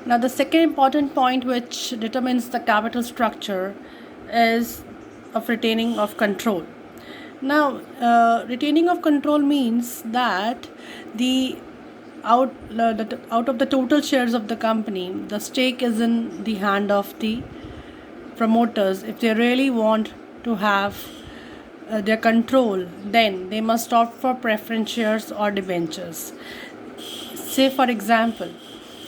Now, the second important point which determines the capital structure is of retaining of control. Now, retaining of control means that the out of the total shares of the company, the stake is in the hand of the promoters. If they really want to have their control, then they must opt for preference shares or debentures. Say, for example,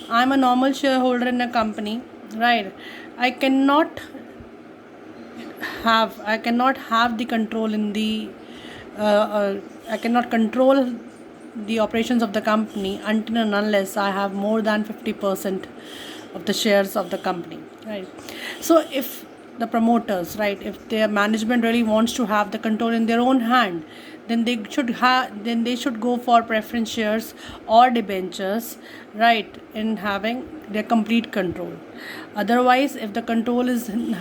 I'm a normal shareholder in a company, right? I cannot I cannot have the control in the I cannot control the operations of the company until and unless I have more than 50% of the shares of the company, right? So if the promoters, right, if their management really wants to have the control in their own hand, then they should go for preference shares or debentures, right, in having their complete control. Otherwise, if the control is in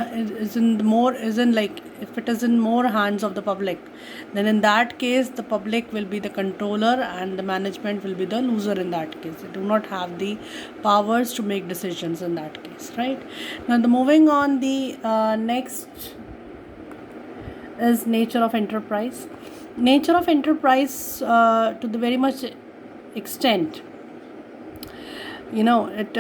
like if it is in more hands of the public, then in that case the public will be the controller and the management will be the loser. In that case, they do not have the powers to make decisions in that case, right? Now, the moving on, the next is nature of enterprise. Nature of enterprise, to the very much extent, it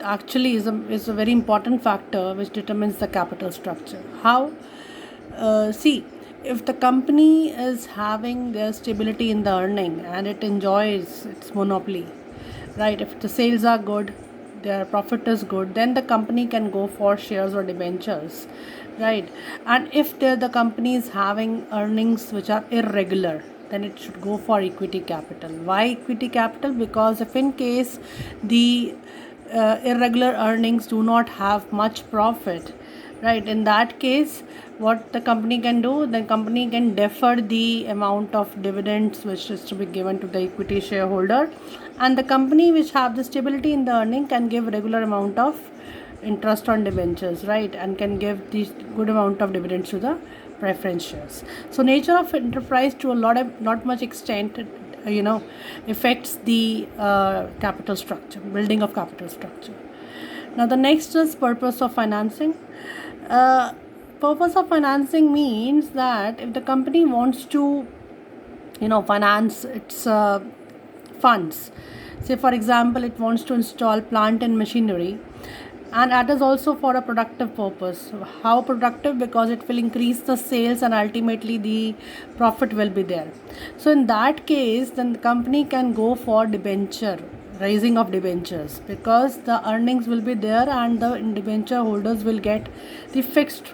actually is a very important factor which determines the capital structure. How? See, if the company is having their stability in the earning and it enjoys its monopoly, right? If the sales are good, their profit is good, then the company can go for shares or debentures, right? And if the company is having earnings which are irregular, then it should go for equity capital. Why equity capital? Because if in case the irregular earnings do not have much profit, right, in that case what the company can do, the company can defer the amount of dividends which is to be given to the equity shareholder, and the company which have the stability in the earning can give regular amount of interest on debentures, right, and can give the good amount of dividends to the preference shares. So nature of enterprise to a not much extent, affects the capital structure, building of capital structure. Now, the next is purpose of financing. uh, Purpose of financing means that if the company wants to finance its funds, say for example it wants to install plant and machinery, and that is also for a productive purpose. How productive? Because it will increase the sales and ultimately the profit will be there. So in that case, then the company can go for debenture, raising of debentures, because the earnings will be there and the debenture holders will get the fixed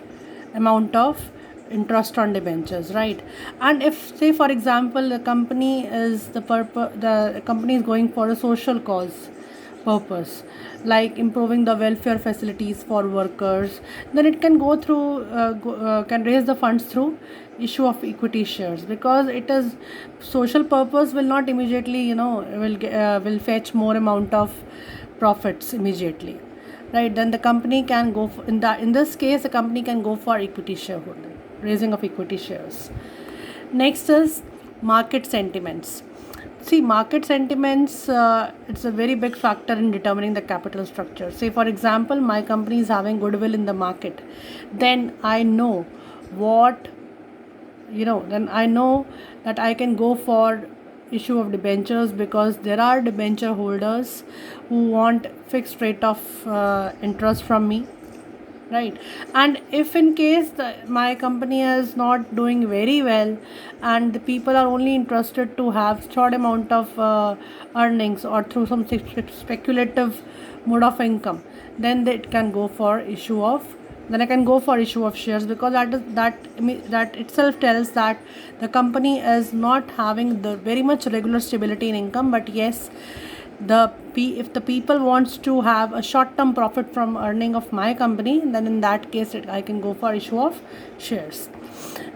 amount of interest on debentures, right? And if, say for example, the company is going for a social cause purpose, like improving the welfare facilities for workers, then it can go through can raise the funds through issue of equity shares, because it is social purpose will not immediately will fetch more amount of profits immediately, right? Then the company can go for, in this case the company can go for equity shareholder, raising of equity shares. Next is market sentiments. See, market sentiments, it's a very big factor in determining the capital structure. Say, for example, my company is having goodwill in the market, then I know what, then I know that I can go for issue of debentures, because there are debenture holders who want fixed rate of interest from me, right? And if in case my company is not doing very well and the people are only interested to have short amount of earnings or through some speculative mode of income, then it can go for issue of then I can go for issue of shares, because that itself tells that the company is not having the very much regular stability in income, but yes, if the people wants to have a short term profit from earning of my company, then in that case I can go for issue of shares.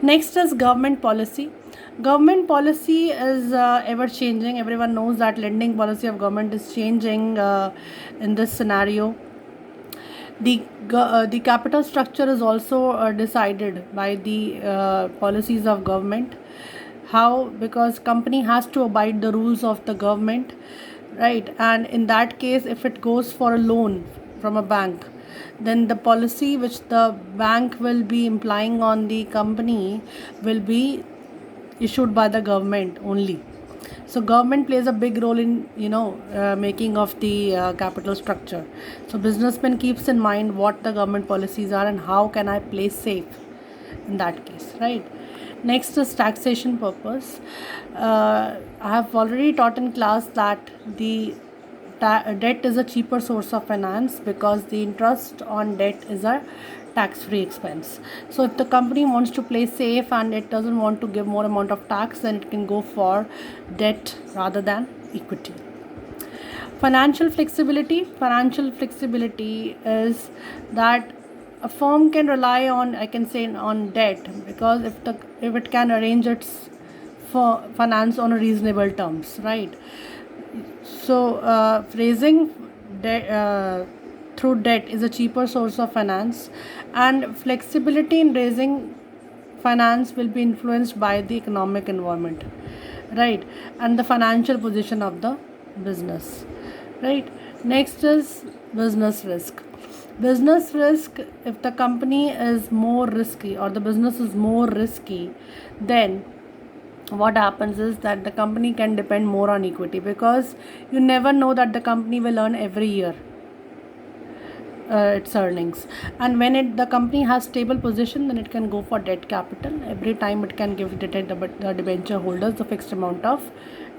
Next is government policy. Government policy is ever changing. Everyone knows that lending policy of government is changing in this scenario. The capital structure is also decided by the policies of government. How? Because company has to abide the rules of the government. right? And in that case, if it goes for a loan from a bank, then the policy which the bank will be implying on the company will be issued by the government only. So government plays a big role in making of the capital structure. So businessman keeps in mind what the government policies are and how can I play safe in that case, right? Next is taxation purpose. I have already taught in class that the debt is a cheaper source of finance because the interest on debt is a tax free expense. So if the company wants to play safe and it doesn't want to give more amount of tax, then it can go for debt rather than equity. Financial flexibility is that a firm can rely on, I can say, on debt, because if it can arrange its for finance on a reasonable terms, right? So raising debt through debt is a cheaper source of finance, and flexibility in raising finance will be influenced by the economic environment, right, and the financial position of the business, right? Next is business risk. Business risk, if the company is more risky or the business is more risky, then what happens is that the company can depend more on equity, because you never know that the company will earn every year its earnings. And when the company has stable position, then it can go for debt capital. Every time it can give the debenture holders the fixed amount of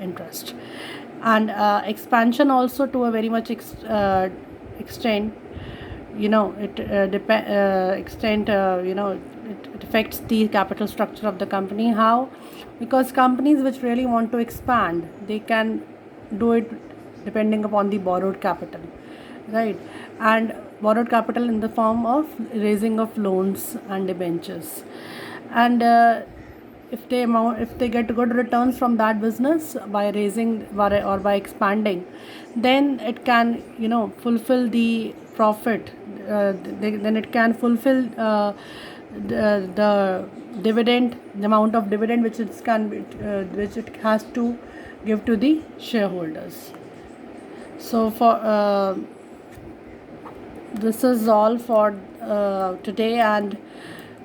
interest. And expansion also, to a very much extent, it affects the capital structure of the company. How? Because companies which really want to expand, they can do it depending upon the borrowed capital, right? And borrowed capital in the form of raising of loans and debentures. And if they get good returns from that business by raising or by expanding, then it can fulfill the profit. Then it can fulfill the dividend, the amount of dividend which it has to give to the shareholders. So for this is all for today, and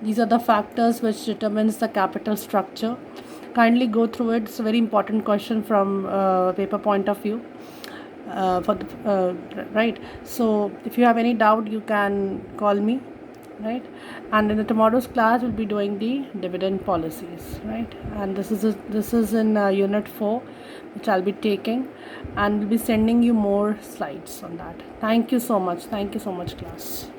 these are the factors which determines the capital structure. Kindly go through it. It's a very important question from paper point of view. Right. So if you have any doubt, you can call me, right? And in the tomorrow's class, we'll be doing the dividend policies, right? And this is in unit 4, which I'll be taking, and we'll be sending you more slides on that. Thank you so much, class.